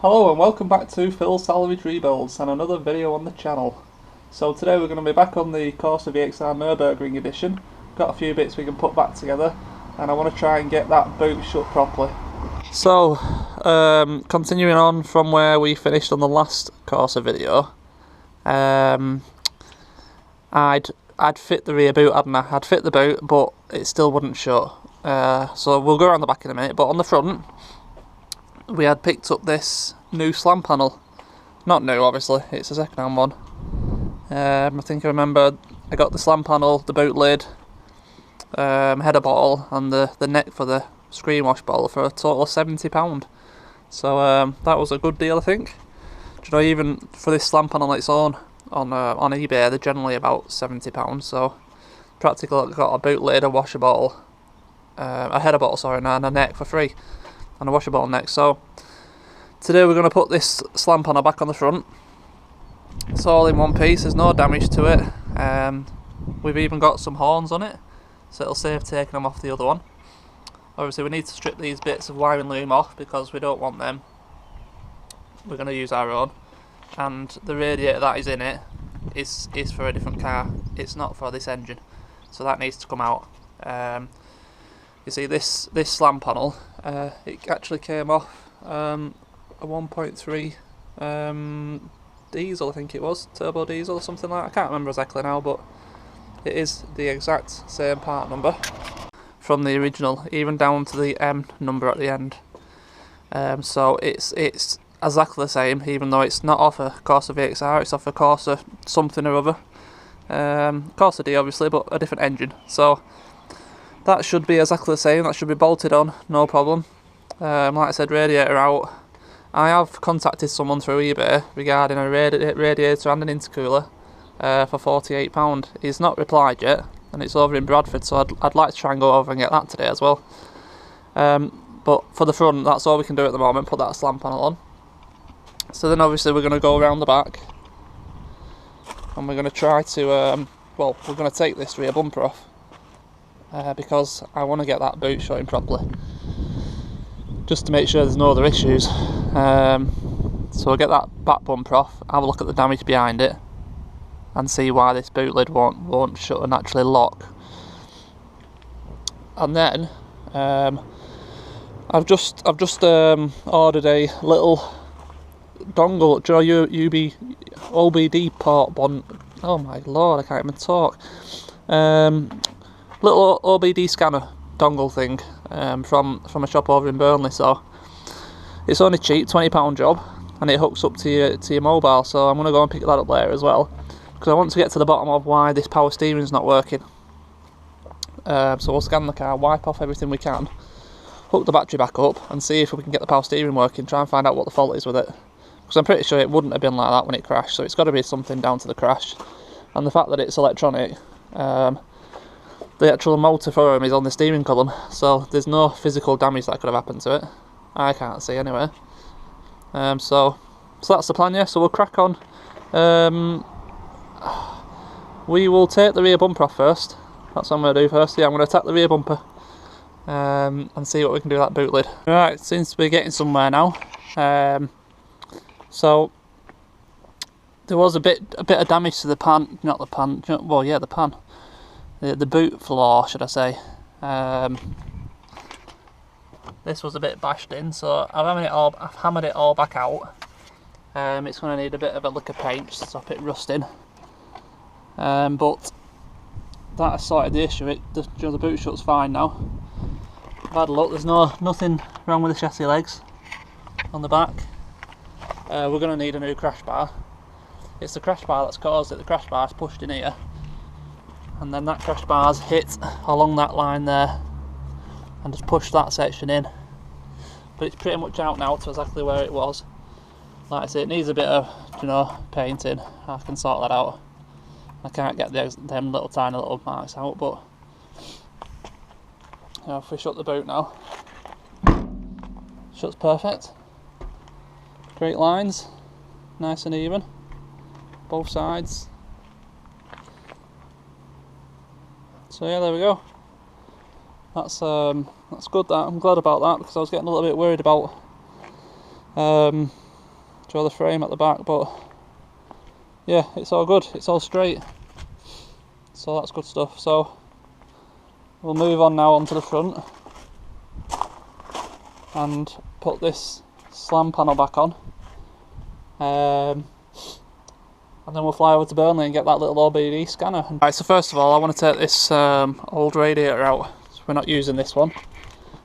Hello and welcome back to Phil's Salvage Rebuilds and another video on the channel. So today we're going to be back on the Corsa VXR Nurburgring edition. Got a few bits we can put back together and I want to try and get that boot shut properly. So continuing on from where we finished on the last Corsa video, I'd fit the rear boot, hadn't I? I'd fit the boot but it still wouldn't shut. So we'll go around the back in a minute, but on the front we had picked up this new slam panel. Not new, obviously, it's a second-hand one. I think I remember I got the slam panel, the boot lid, header bottle and the neck for the screen wash bottle for a total of £70. So that was a good deal, I think. Do you know, even for this slam panel on its own on eBay, they're generally about £70. So practically got a boot lid, a washer bottle, a header bottle, sorry, and a neck for free. And a washer bottle next. So today we're going to put this slam panel back on the front. It's all in one piece, there's no damage to it. We've even got some horns on it, so it'll save taking them off the other one. Obviously we need to strip these bits of wiring loom off because we don't want them. We're going to use our own. And the radiator that is in it is for a different car. It's not for this engine, so that needs to come out. You see this slam panel, it actually came off a 1.3 diesel, I think it was, turbo diesel or something like that. I can't remember exactly now, but it is the exact same part number from the original, even down to the M number at the end. So it's exactly the same, even though it's not off a Corsa VXR, it's off a Corsa something or other. Corsa D obviously, but a different engine. So that should be exactly the same, that should be bolted on, no problem. Like I said, radiator out. I have contacted someone through eBay regarding a radiator and an intercooler for £48. He's not replied yet, and it's over in Bradford, so I'd like to try and go over and get that today as well. But for the front, that's all we can do at the moment, put that slam panel on. So then obviously we're going to go around the back, and we're going to try to, well, we're going to take this rear bumper off. Because I want to get that boot shutting properly, just to make sure there's no other issues. So I'll get that back bumper off, have a look at the damage behind it, and see why this boot lid won't shut and actually lock. And then I've just ordered a little dongle, do you know, OBD port bond. Oh my lord, I can't even talk. Little OBD scanner dongle thing from a shop over in Burnley. So it's only cheap, £20 job, and it hooks up to your mobile. So I'm going to go and pick that up later as well, because I want to get to the bottom of why this power steering is not working. So we'll scan the car, wipe off everything we can, hook the battery back up and see if we can get the power steering working, try and find out what the fault is with it, because I'm pretty sure it wouldn't have been like that when it crashed. So it's got to be something down to the crash, and the fact that it's electronic. The actual motor for him is on the steering column, so there's no physical damage that could have happened to it. I can't see anyway. So that's the plan, yeah. So we'll crack on. We will take the rear bumper off first. That's what I'm going to do first. Yeah, I'm going to attack the rear bumper and see what we can do with that boot lid. Right, seems to be getting somewhere now. So there was a bit of damage to the pan, not the pan. Well, yeah, the pan. The boot floor, should I say. This was a bit bashed in, so I've hammered it all back out. It's going to need a bit of a lick of paint to stop it rusting. But that has sorted the issue. The boot shut's fine now. I've had a look, there's nothing wrong with the chassis legs on the back. We're going to need a new crash bar. It's the crash bar that's caused it. The crash bar's pushed in here, and then that crash bar's hit along that line there and just pushed that section in. But it's pretty much out now to exactly where it was. Like I say, it needs a bit of, you know, painting. I can sort that out. I can't get them little tiny little marks out, but you know, if we shut the boot now, shuts perfect. Great lines, nice and even, both sides. So yeah, there we go. That's good. I'm glad about that, because I was getting a little bit worried about draw the frame at the back, but yeah, it's all good, it's all straight, so that's good stuff. So we'll move on now onto the front and put this slam panel back on, and then we'll fly over to Burnley and get that little OBD scanner. Right, so first of all I want to take this old radiator out, so we're not using this one,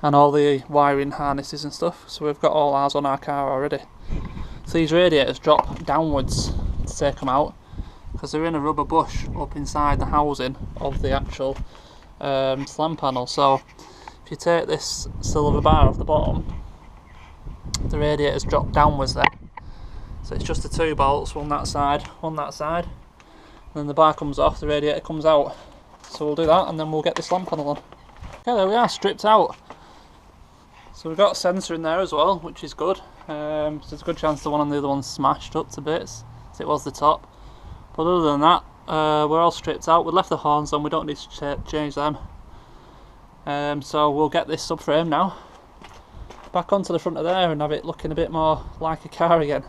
and all the wiring harnesses and stuff, so we've got all ours on our car already. So these radiators drop downwards to take them out, because they're in a rubber bush up inside the housing of the actual slam panel. So if you take this silver bar off the bottom, the radiators drop downwards there. So it's just the 2 bolts, one that side, and then the bar comes off, the radiator comes out. So we'll do that and then we'll get this lamp panel on. Okay, there we are, stripped out. So we've got a sensor in there as well, which is good. So there's a good chance the one on the other one's smashed up to bits, as it was the top. But other than that, we're all stripped out. We left the horns on, we don't need to change them. So we'll get this subframe now back onto the front of there and have it looking a bit more like a car again.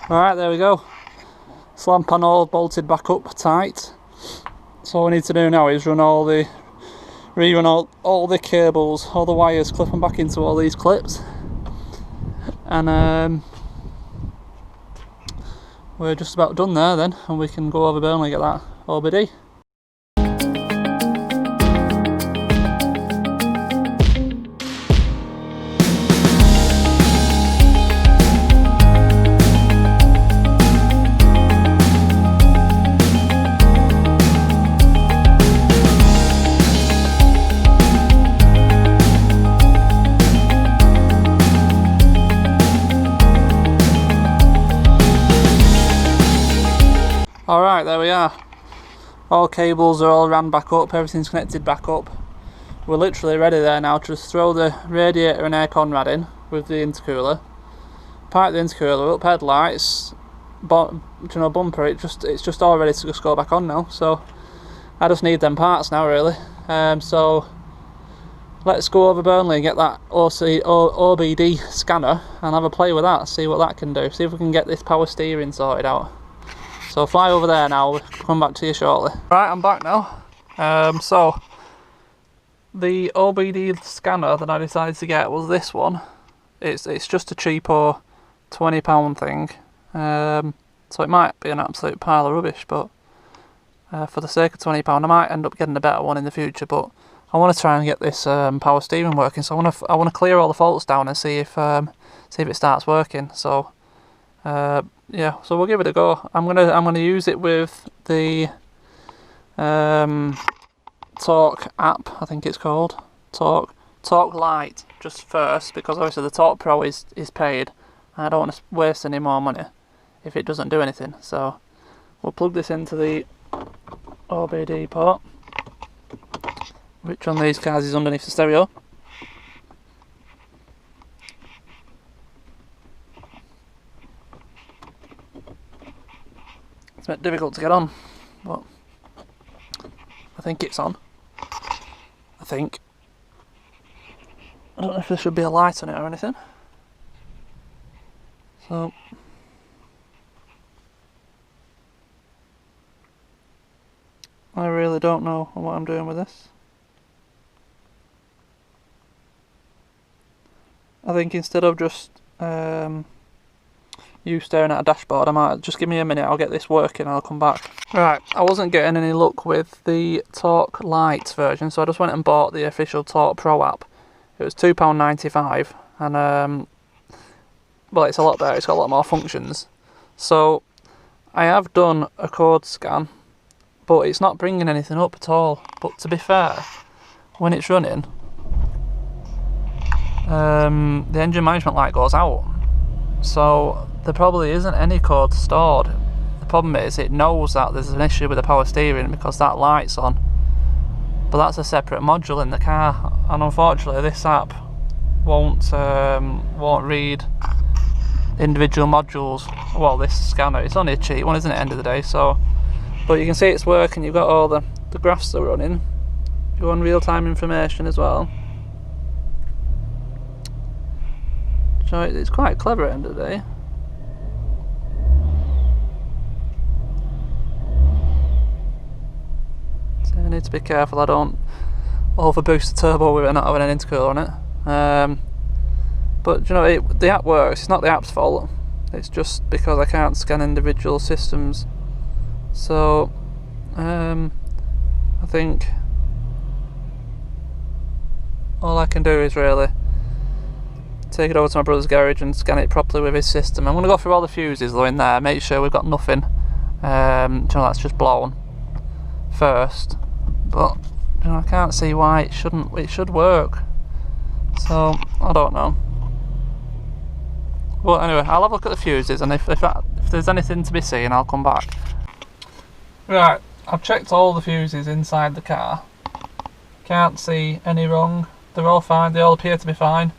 Alright, there we go. Slam panel bolted back up tight. So all we need to do now is rerun all the cables, all the wires, clip them back into all these clips. And we're just about done there then, and we can go over Burnley and get that OBD. Alright, there we are. All cables are all ran back up, everything's connected back up. We're literally ready there now to just throw the radiator and aircon rad in with the intercooler. Park the intercooler up, headlights, bumper, it's just all ready to just go back on now. So I just need them parts now really. So let's go over Burnley and get that OBD scanner and have a play with that, see what that can do, see if we can get this power steering sorted out. So fly over there now, we'll come back to you shortly. Right, I'm back now. So the OBD scanner that I decided to get was this one. It's just a cheapo £20 thing. So it might be an absolute pile of rubbish, but for the sake of £20 I might end up getting a better one in the future. But I want to try and get this power steering working. So I want to clear all the faults down and see if it starts working. So yeah, so we'll give it a go. I'm gonna use it with the Torque app, I think it's called. Torque Lite just first, because obviously the Torque Pro is paid. I don't want to waste any more money if it doesn't do anything. So we'll plug this into the OBD port, which on these cars is underneath the stereo. It's a bit difficult to get on, but I think it's on. I think. I don't know if there should be a light on it or anything. So I really don't know what I'm doing with this. I think instead of just you staring at a dashboard, I might just give me a minute, I'll get this working and I'll come back. Right, I wasn't getting any luck with the Torque Lite version, so I just went and bought the official Torque Pro app. It was £2.95 and well, it's a lot better, it's got a lot more functions. So I have done a code scan, but it's not bringing anything up at all. But to be fair, when it's running, the engine management light goes out, so there probably isn't any code stored. the problem is it knows that there's an issue with the power steering because that light's on, but that's a separate module in the car, and unfortunately this app won't read individual modules. Well, this scanner, it's only a cheap one, isn't it, at the end of the day? So, but you can see it's working. You've got all the graphs that are running. You're on real-time information as well. So it's quite clever at the end of the day. So I need to be careful I don't overboost the turbo with it not having an intercooler on it. But you know, the app works. It's not the app's fault. It's just because I can't scan individual systems. So I think all I can do is really take it over to my brother's garage and scan it properly with his system. I'm going to go through all the fuses though in there, make sure we've got nothing you know, that's just blown first. But you know, I can't see why it shouldn't. It should work. So I don't know. Well, anyway, I'll have a look at the fuses, and if there's anything to be seen, I'll come back. Right, I've checked all the fuses inside the car. Can't see any wrong. They're all fine. They all appear to be fine.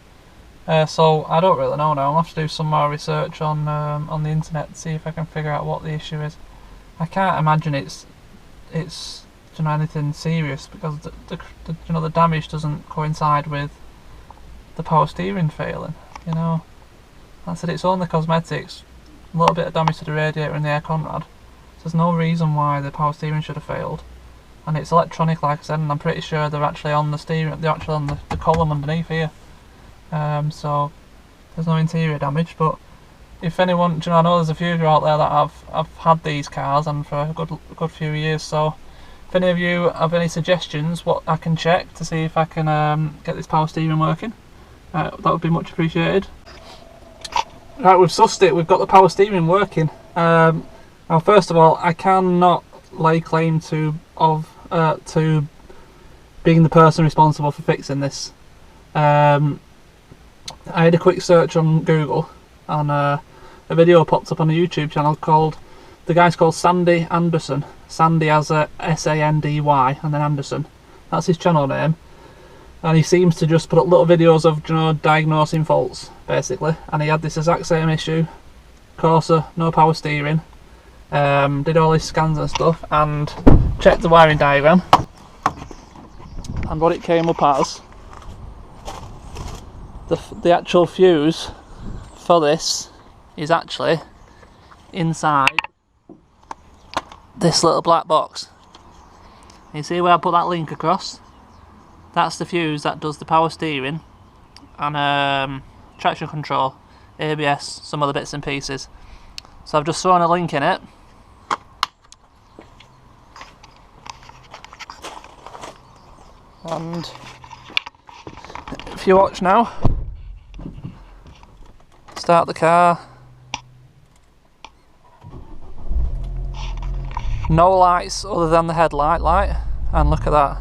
So I don't really know now. I'll have to do some more research on the internet to see if I can figure out what the issue is. I can't imagine it's you know, anything serious, because you know, the damage doesn't coincide with the power steering failing. You know, I said it's only cosmetics, a little bit of damage to the radiator and the air conrad. So there's no reason why the power steering should have failed. And it's electronic, like I said, and I'm pretty sure they're actually on the steering. They're actually on the column underneath here. So there's no interior damage. But if anyone, you know, I know there's a few of you out there that have had these cars and for a good few years. So if any of you have any suggestions what I can check to see if I can get this power steering working, that would be much appreciated. Right, we've sussed it. We've got the power steering working. Now, first of all, I cannot lay claim to being the person responsible for fixing this. I had a quick search on Google, and a video popped up on a YouTube channel called, the guy's called Sandy Anderson. Sandy as a Sandy and then Anderson. That's his channel name. And he seems to just put up little videos of, you know, diagnosing faults basically. And he had this exact same issue. Corsa, no power steering. Did all his scans and stuff and checked the wiring diagram. And what it came up as, the actual fuse for this is actually inside this little black box. You see where I put that link across? That's the fuse that does the power steering and traction control, ABS, some other bits and pieces. So I've just thrown a link in it. And if you watch now, start the car. No lights other than the headlight light, and look at that,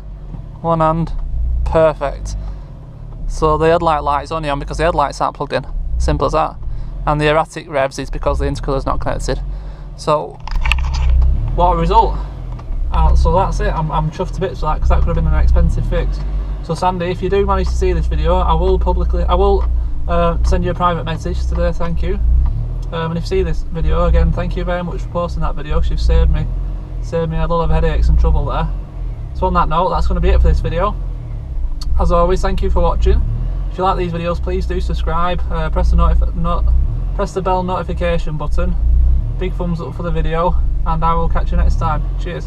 one hand, perfect. So the headlight light is only on because the headlights aren't plugged in, simple as that. And the erratic revs is because the intercooler is not connected. So what a result. So that's it. I'm chuffed to bits for that, because that could have been an expensive fix. So Sandy, if you do manage to see this video, I will send you a private message today, thank you. And if you see this video, again, thank you very much for posting that video, because you've saved me a lot of headaches and trouble there. So on that note, that's going to be it for this video. As always, thank you for watching. If you like these videos, please do subscribe, press the bell notification button, big thumbs up for the video, and I will catch you next time. Cheers.